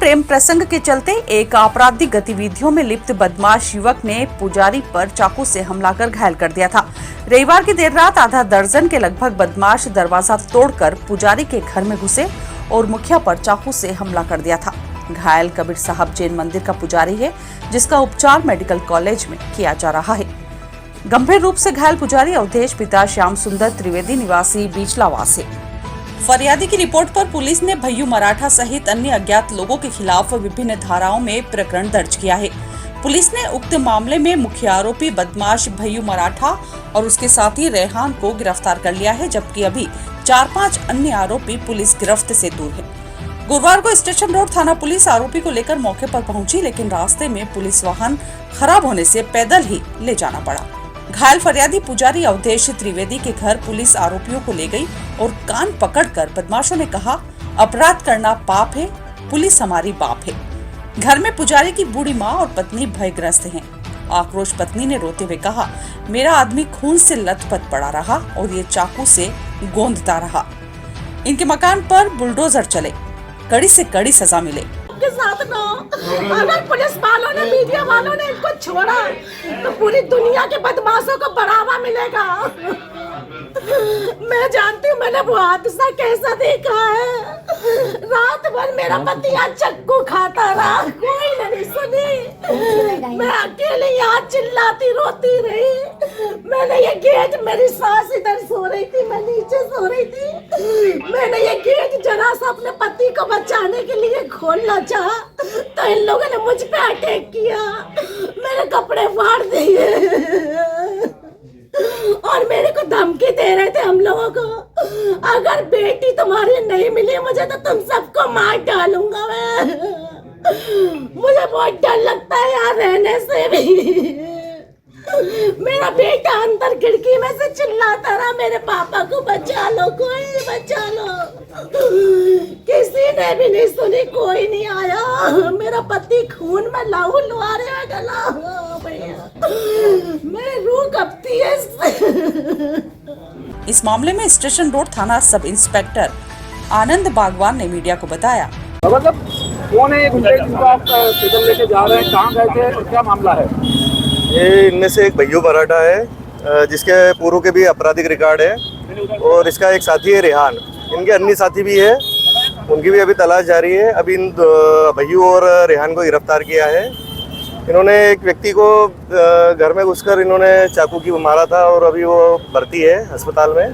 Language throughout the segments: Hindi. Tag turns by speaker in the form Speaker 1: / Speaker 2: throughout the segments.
Speaker 1: प्रेम प्रसंग के चलते एक आपराधिक गतिविधियों में लिप्त बदमाश युवक ने पुजारी पर चाकू से हमला कर घायल कर दिया था। रविवार की देर रात आधा दर्जन के लगभग बदमाश दरवाजा तोड़कर पुजारी के घर में घुसे और मुखिया पर चाकू से हमला कर दिया था। घायल कबीर साहब जैन मंदिर का पुजारी है, जिसका उपचार मेडिकल कॉलेज में किया जा रहा है। गंभीर रूप से घायल पुजारी अवधेश पिता श्याम सुंदर त्रिवेदी निवासी बीचलावास है। फरियादी की रिपोर्ट पर पुलिस ने भय्यू मराठा सहित अन्य अज्ञात लोगों के खिलाफ विभिन्न धाराओं में प्रकरण दर्ज किया है। पुलिस ने उक्त मामले में मुख्य आरोपी बदमाश भय्यू मराठा और उसके साथी रेहान को गिरफ्तार कर लिया है, जबकि अभी 4-5 अन्य आरोपी पुलिस गिरफ्त से दूर है। गुरुवार को स्टेशन रोड थाना पुलिस आरोपी को लेकर मौके पर पहुंची, लेकिन रास्ते में पुलिस वाहन खराब होने से पैदल ही ले जाना पड़ा। घायल फरियादी पुजारी अवधेश त्रिवेदी के घर पुलिस आरोपियों को ले गई और कान पकड़कर बदमाशों ने कहा, अपराध करना पाप है, पुलिस हमारी बाप है। घर में पुजारी की बूढ़ी माँ और पत्नी भयग्रस्त हैं। आक्रोश पत्नी ने रोते हुए कहा, मेरा आदमी खून से लथपथ पड़ा रहा और ये चाकू से गोंदता रहा। इनके मकान पर बुलडोजर चले, कड़ी से कड़ी सजा मिले।
Speaker 2: के साथ ना अगर पुलिस वालों ने, मीडिया वालों ने इनको छोड़ा तो पूरी दुनिया के बदमाशों को बढ़ावा मिलेगा। मैं जानती हूँ, मैंने वो हादसा कैसा देखा है। रात भर मेरा पति यहाँ चक्कू खाता रहा, कोई नहीं सुनी। मैं अकेले यहाँ चिल्लाती रोती रही। मैंने ये गेट, मेरी सास इधर सो रही थी, मैं नीचे सो रही थी। मैंने ये गेट जरा सा अपने पति को बचाने के लिए खोलना चाहा तो इन लोगों ने मुझ पे अटैक किया, मेरे कपड़े फाड़ दिए और मेरे को धमकी दे रहे थे हम लोगों को, अगर बेटी तुम्हारी नहीं मिली मुझे तो तुम सबको मार डालूंगा मैं। मुझे बहुत डर लगता है यहाँ रहने से भी। मेरा बेटा अंदर खिड़की में से चिल्लाता रहा, मेरे पापा को बचा लो, कोई बचा लो। किसी ने भी नहीं सुनी, कोई नहीं आया। मेरा पति खून में लहू लुहा रहा गला, मेरी रूह कपती है।
Speaker 1: इस मामले में स्टेशन रोड थाना सब इंस्पेक्टर आनंद बागवान ने मीडिया को बताया,
Speaker 3: मतलब कौन है ये गुंडे जिनको आप पैदल लेके जा रहे हैं, कहाँ गए थे और क्या मामला है?
Speaker 4: ये इनमें से एक भय्यू मराठा है, जिसके पूर्व के भी आपराधिक रिकॉर्ड है, और इसका एक साथी है रेहान। इनके अन्य साथी भी है, उनकी भी अभी तलाश जारी है। अभी इन भय्यू और रेहान को गिरफ्तार किया है। इन्होंने एक व्यक्ति को घर में घुसकर इन्होंने चाकू की मारा था और अभी वो भर्ती है अस्पताल में,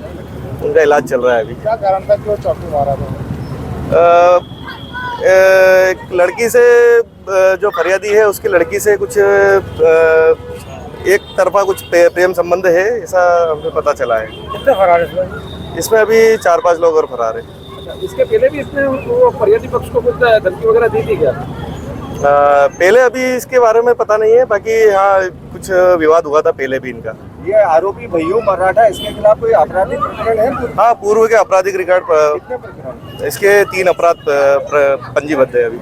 Speaker 4: उनका इलाज चल रहा है। अभी क्या कारण था कि वो चाकू मारा था? एक लड़की से, जो फरियादी है उसकी लड़की से कुछ एक तरफा कुछ प्रेम संबंध है, ऐसा हमें पता चला है।
Speaker 3: कितने फरार है
Speaker 4: इसमें अभी 4-5 लोग और फरार है।
Speaker 3: इसके पहले भी इसने वो फरियादी पक्ष को कुछ धमकी वगैरह दी थी क्या?
Speaker 4: पहले अभी इसके बारे में पता नहीं है, बाकी हाँ कुछ विवाद हुआ था पहले भी इनका।
Speaker 3: ये आरोपी भय्यू मराठा, इसके खिलाफ कोई आपराधिक प्रकरण है?
Speaker 4: हाँ, पूर्व के आपराधिक रिकॉर्ड,
Speaker 3: कितने प्रकरण?
Speaker 4: इसके 3 अपराध पंजीबद्ध है अभी।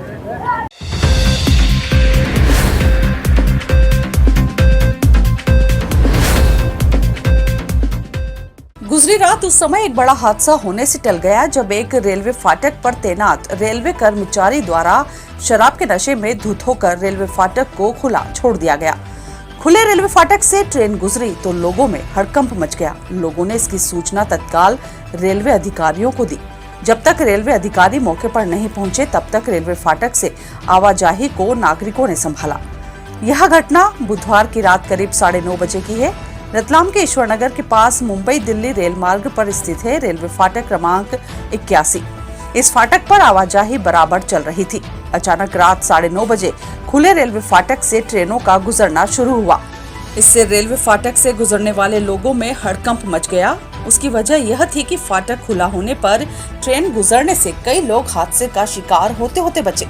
Speaker 1: गुजरी रात उस समय एक बड़ा हादसा होने से टल गया, जब एक रेलवे फाटक पर तैनात रेलवे कर्मचारी द्वारा शराब के नशे में धुत होकर रेलवे फाटक को खुला छोड़ दिया गया। खुले रेलवे फाटक से ट्रेन गुजरी तो लोगों में हड़कंप मच गया। लोगों ने इसकी सूचना तत्काल रेलवे अधिकारियों को दी। जब तक रेलवे अधिकारी मौके पर नहीं पहुंचे, तब तक रेलवे फाटक से आवाजाही को नागरिकों ने संभाला। यह घटना बुधवार की रात करीब 9:30 बजे की है। रतलाम के ईश्वरनगर के पास मुंबई दिल्ली रेल मार्ग पर स्थित है रेलवे फाटक क्रमांक 81। इस फाटक पर आवाजाही बराबर चल रही थी। अचानक रात 9:30 बजे खुले रेलवे फाटक से ट्रेनों का गुजरना शुरू हुआ। इससे रेलवे फाटक से गुजरने वाले लोगों में हड़कंप मच गया। उसकी वजह यह थी कि फाटक खुला होने पर ट्रेन गुजरने से कई लोग हादसे का शिकार होते होते बचे।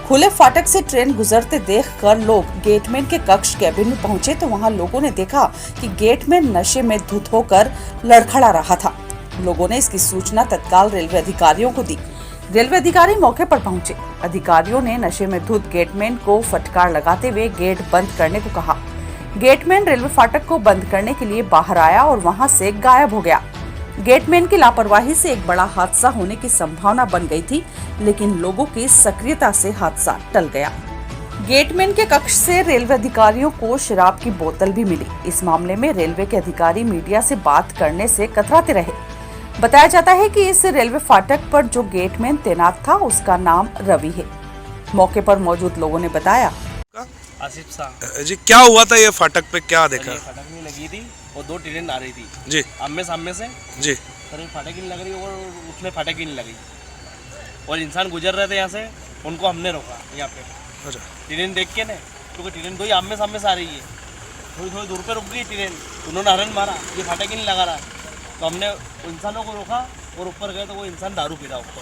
Speaker 1: खुले फाटक से ट्रेन गुजरते देखकर लोग गेटमैन के कक्ष कैबिन में पहुंचे तो वहां लोगों ने देखा कि गेटमैन नशे में धुत होकर लड़खड़ा रहा था। लोगों ने इसकी सूचना तत्काल रेलवे अधिकारियों को दी। रेलवे अधिकारी मौके पर पहुंचे। अधिकारियों ने नशे में धुत गेटमैन को फटकार लगाते हुए गेट बंद करने को कहा। गेटमैन रेलवे फाटक को बंद करने के लिए बाहर आया और वहां से गायब हो गया। गेटमैन की लापरवाही से एक बड़ा हादसा होने की संभावना बन गई थी, लेकिन लोगों की सक्रियता से हादसा टल गया। गेटमैन के कक्ष से रेलवे अधिकारियों को शराब की बोतल भी मिली। इस मामले में रेलवे के अधिकारी मीडिया से बात करने से कतराते रहे। बताया जाता है कि इस रेलवे फाटक पर जो गेटमैन तैनात था उसका नाम रवि है। मौके पर मौजूद लोगों ने बताया,
Speaker 5: आसिफ शाह
Speaker 6: जी क्या हुआ था ये फाटक पे, क्या देखा?
Speaker 5: ये फाटक नहीं लगी थी और 2 ट्रेन आ रही थी
Speaker 6: जी
Speaker 5: आमने सामने से।
Speaker 6: जी
Speaker 5: सर ये फाटक ही नहीं लग रही और उसमें फाटक ही नहीं लगी और इंसान गुजर रहे थे यहाँ से, उनको हमने रोका यहाँ पे।
Speaker 6: अच्छा
Speaker 5: ट्रेन देख के ना, क्योंकि ट्रेन 2 ही आमने सामने से आ रही है, थोड़ी थोड़ी दूर पे रुक गई ट्रेन, उन्होंने हरन मारा, ये फाटक ही नहीं लगा रहा। तो हमने इंसानों को रोका और ऊपर गए तो वो इंसान दारू पी रहा ऊपर,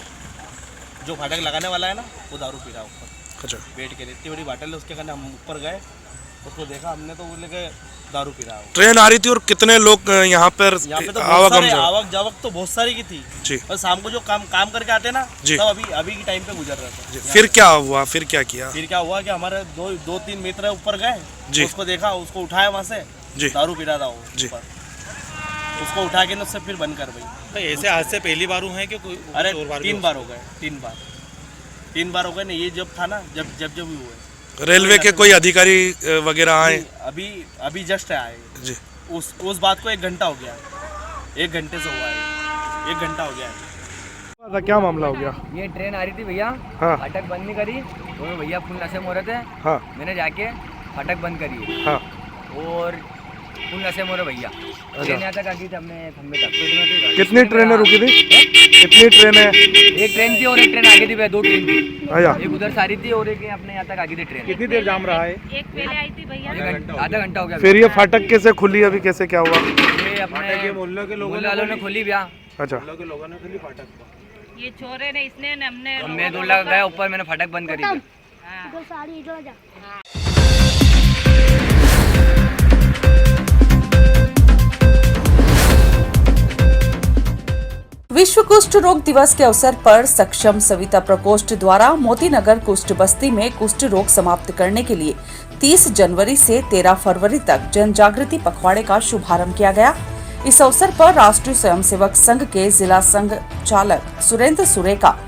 Speaker 5: जो फाटक लगाने वाला है ना वो दारू पी रहा ऊपर
Speaker 6: अच्छा
Speaker 5: बैठ के। इतनी बड़ी बाटल है उसके, हम ऊपर गए उसको देखा हमने तो वो लेके दारू पी रहा है।
Speaker 6: ट्रेन आ रही थी और कितने लोग यहाँ पे
Speaker 5: तो बहुत
Speaker 6: आवागमन
Speaker 5: सारे
Speaker 6: से?
Speaker 5: आवक जावक तो बहुत सारी की थी
Speaker 6: जी
Speaker 5: और शाम को जो काम करके आते ना
Speaker 6: जी।
Speaker 5: सब अभी के टाइम पे गुजर रहे थे।
Speaker 6: फिर क्या हुआ, फिर क्या किया?
Speaker 5: फिर क्या हुआ कि हमारे दो तीन मित्र ऊपर गए,
Speaker 6: जी।
Speaker 5: उसको देखा, उसको उठाया वहाँ से,
Speaker 6: जी
Speaker 5: दारू पी रहा था वो
Speaker 6: जी।
Speaker 5: ऊपर, उसको उठा के ना उससे फिर बंद कर भाई।
Speaker 7: तो ऐसे आज से पहली बार हुए हैं कि कोई
Speaker 5: अरे
Speaker 7: और बार
Speaker 5: 3 बार हो गए, 3 बार हो गए ना। ये जब था ना, जब हुए
Speaker 6: रेलवे के कोई अधिकारी वगैरह आए?
Speaker 5: अभी जस्ट आए
Speaker 6: जी
Speaker 5: उस बात को 1 घंटा हो गया, 1 घंटे से हुआ है, 1 घंटा हो गया है।
Speaker 6: क्या मामला हो गया?
Speaker 8: ये ट्रेन आ रही थी भैया,
Speaker 6: हाँ
Speaker 8: फाटक बंद नहीं करी तो भैया फुल नशे में हो रहे थे।
Speaker 6: हाँ
Speaker 8: मैंने जाके फाटक बंद करी
Speaker 6: हाँ
Speaker 8: और फुल नशे में हो रहे भैया। ट्रेन यहाँ तक आ गई थी अपने खंबे तक।
Speaker 6: कितनी ट्रेनें रुकी थी? कितनी ट्रेनें?
Speaker 8: एक ट्रेन थी और एक ट्रेन आगे थी भैया, 2 ट्रेन थी।
Speaker 6: अच्छा
Speaker 8: एक उधर सारी थी और एक अपने यहाँ तक आगे थी ट्रेन।
Speaker 3: कितनी देर जाम रहा है?
Speaker 9: एक पहले आई थी भैया,
Speaker 8: आधा घंटा हो गया।
Speaker 6: फिर ये फाटक कैसे खुली, अभी कैसे क्या हुआ?
Speaker 8: ये अपने मोहल्ले वालों ने खोली भैया।
Speaker 6: अच्छा
Speaker 9: ये छोरे ने, इसने ने, हमने
Speaker 8: मैं 2 लाख गया ऊपर, मैंने फाटक बंद करी थी।
Speaker 1: विश्व कुष्ठ रोग दिवस के अवसर पर सक्षम सविता प्रकोष्ठ द्वारा मोती नगर कुष्ठ बस्ती में कुष्ठ रोग समाप्त करने के लिए 30 जनवरी से 13 फरवरी तक जन जागृति पखवाड़े का शुभारंभ किया गया। इस अवसर पर राष्ट्रीय स्वयंसेवक संघ के जिला संघ चालक सुरेंद्र सुरेका,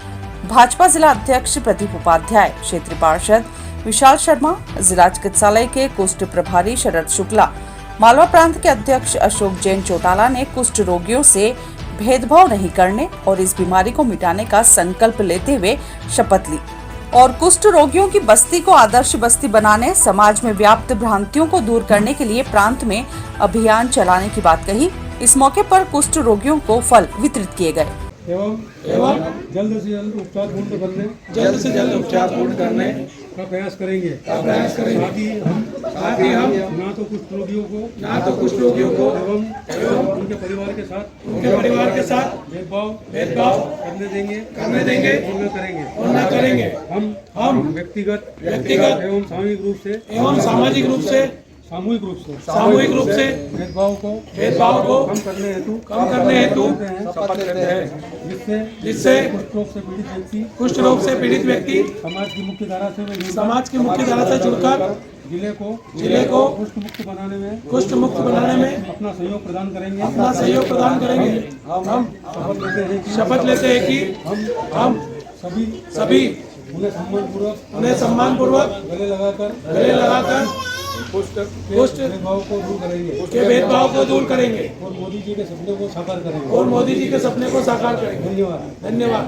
Speaker 1: भाजपा जिला अध्यक्ष प्रदीप उपाध्याय, क्षेत्रीय पार्षद विशाल शर्मा, जिला चिकित्सालय के कुष्ठ प्रभारी शरद शुक्ला, मालवा प्रांत के अध्यक्ष अशोक जैन चौटाला ने कुष्ठ रोगियों से भेदभाव नहीं करने और इस बीमारी को मिटाने का संकल्प लेते हुए शपथ ली और कुष्ठ रोगियों की बस्ती को आदर्श बस्ती बनाने, समाज में व्याप्त भ्रांतियों को दूर करने के लिए प्रांत में अभियान चलाने की बात कही। इस मौके पर कुष्ठ रोगियों को फल वितरित किए गए
Speaker 10: एवं जल्द से जल्द उपचार पूर्ण करने का प्रयास करेंगे। साथ ही हम ना तो कुछ रोगियों को एवं उनके परिवार के साथ भेदभाव करने देंगे और न करेंगे। हम व्यक्तिगत एवं सामाजिक रूप से सामूहिक रूप से भेदभाव को कम करने हेतु शपथ लेते हैं, जिससे कुष्ठ रोग से पीड़ित व्यक्ति समाज की मुख्य धारा से जुड़कर जिले को कुष्ठ मुक्त बनाने में अपना सहयोग प्रदान करेंगे। हम शपथ लेते हैं कि हम सभी उन्हें सम्मानपूर्वक गले लगाकर कुष्ठ भेदभाव को दूर करेंगे और मोदी जी के सपने को साकार करेंगे। धन्यवाद।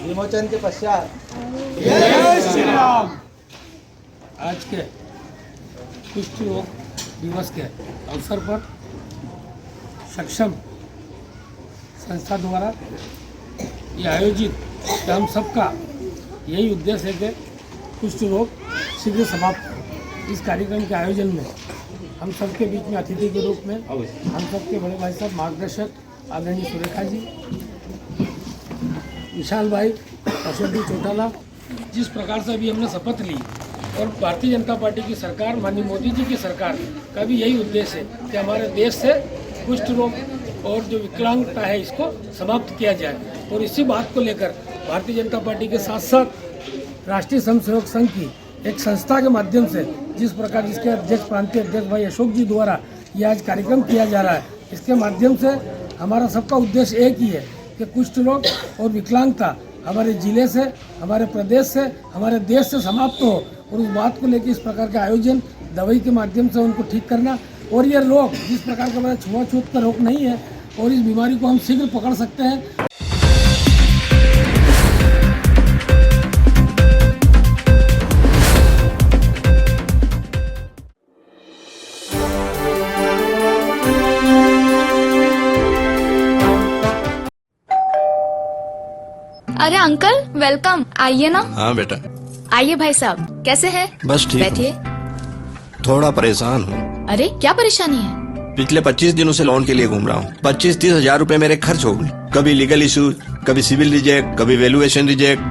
Speaker 11: विमोचन के पश्चात
Speaker 10: जय श्री राम। आज के कुष्ठ रोग दिवस के अवसर पर सक्षम संस्था द्वारा ये आयोजित हम सबका यही उद्देश्य है कि कुष्ठ रोग शीघ्र समाप्त हो। इस कार्यक्रम के आयोजन में हम सबके बीच में अतिथि के रूप में हम सबके बड़े भाई साहब मार्गदर्शक आदरणीय सुरेखा जी, विशाल भाई, अशोक जी चौटाला, जिस प्रकार से अभी हमने शपथ ली और भारतीय जनता पार्टी की सरकार, माननीय मोदी जी की सरकार का भी यही उद्देश्य है कि हमारे देश से कुष्ठ रोग और जो विकलांगता है इसको समाप्त किया जाए। और इसी बात को लेकर भारतीय जनता पार्टी के साथ साथ राष्ट्रीय स्वयंसेवक संघ की एक संस्था के माध्यम से जिस प्रकार जिसके अध्यक्ष प्रांतीय अध्यक्ष भाई अशोक जी द्वारा ये आज कार्यक्रम किया जा रहा है, इसके माध्यम से हमारा सबका उद्देश्य एक ही है कि कुष्ठ रोग और विकलांगता हमारे जिले से, हमारे प्रदेश से, हमारे देश से समाप्त हो। और उस बात को लेकर इस प्रकार का आयोजन दवाई के माध्यम से उनको ठीक करना, और ये रोग जिस प्रकार का हमारा छुआछूत का रोग नहीं है और इस बीमारी को हम शीघ्र पकड़ सकते हैं।
Speaker 11: अरे अंकल वेलकम, आइए ना।
Speaker 12: हाँ बेटा।
Speaker 11: आइए भाई साहब, कैसे हैं?
Speaker 12: बस ठीक।
Speaker 11: बैठिए।
Speaker 12: थोड़ा परेशान हूँ।
Speaker 11: अरे क्या परेशानी है?
Speaker 12: पिछले 25 दिनों से लोन के लिए घूम रहा हूँ। 25-30 हजार रूपए मेरे खर्च हो गए। कभी लीगल इशू, कभी सिविल रिजेक्ट, कभी वैल्यूएशन रिजेक्ट।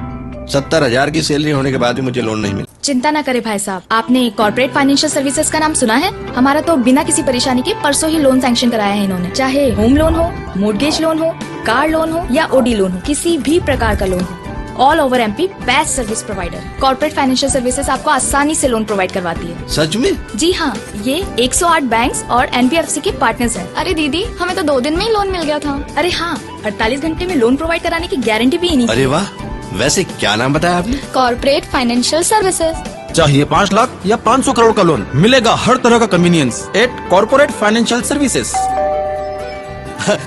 Speaker 12: 70,000 की सैलरी होने के बाद भी मुझे लोन नहीं मिला।
Speaker 11: चिंता ना करें भाई साहब, आपने कॉर्पोरेट फाइनेंशियल सर्विसेज का नाम सुना है? हमारा तो बिना किसी परेशानी के परसों ही लोन सैंक्शन कराया है इन्होंने। चाहे होम लोन हो, मोर्गेज लोन हो, कार लोन हो या ओडी लोन हो, किसी भी प्रकार का लोन हो, all over MP best service provider. Corporate financial services आपको आसानी से लोन प्रोवाइड करवाती है।
Speaker 12: सच में?
Speaker 11: जी हाँ, ये 108 बैंक्स और एनबीएफसी के पार्टनर्स हैं। अरे दीदी, हमें तो 2 दिन में ही लोन मिल गया था। अरे हाँ, 48 घंटे में लोन प्रोवाइड कराने की गारंटी भी इन्हीं की।
Speaker 12: अरे वाह, वैसे क्या नाम बताया आपने?
Speaker 11: Corporate financial services.
Speaker 13: चाहिए 5 लाख या 500 करोड़ का लोन, मिलेगा हर तरह का convenience at corporate financial services.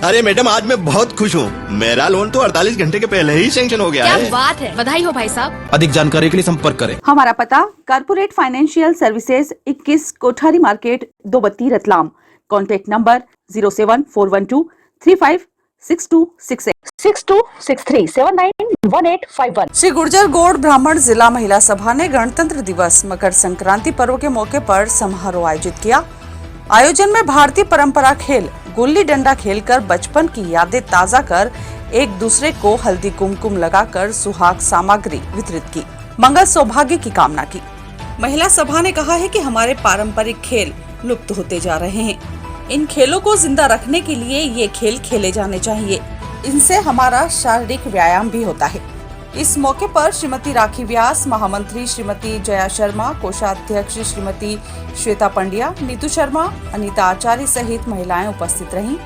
Speaker 12: अरे मैडम, आज मैं बहुत खुश हूँ। मेरा लोन तो 48 घंटे के पहले ही सैंक्शन हो गया है।
Speaker 11: क्या बात है, बधाई हो भाई साहब।
Speaker 13: अधिक जानकारी के लिए संपर्क करें।
Speaker 1: हमारा पता corporate financial services 21 Kothari market 232 Ratlam. Contact number 07412356268 6263791851। Shri Gurjar Gaur Brahmin जिला महिला सभा ने गणतंत्र दिवस मकर संक्रांति पर्व के मौके पर समारोह आयोजित किया। आयोजन में भारतीय परंपरा खेल गुल्ली डंडा खेलकर बचपन की यादें ताजा कर एक दूसरे को हल्दी कुमकुम लगाकर सुहाग सामग्री वितरित की, मंगल सौभाग्य की कामना की। महिला सभा ने कहा है कि हमारे पारंपरिक खेल लुप्त होते जा रहे हैं। इन खेलों को जिंदा रखने के लिए ये खेल खेले जाने चाहिए। इनसे हमारा शारीरिक व्यायाम भी होता है। इस मौके पर श्रीमती राखी व्यास, महामंत्री श्रीमती जया शर्मा, कोषाध्यक्ष श्रीमती श्वेता पंड्या, नीतू शर्मा, अनीता आचार्य सहित महिलाएं उपस्थित रहीं।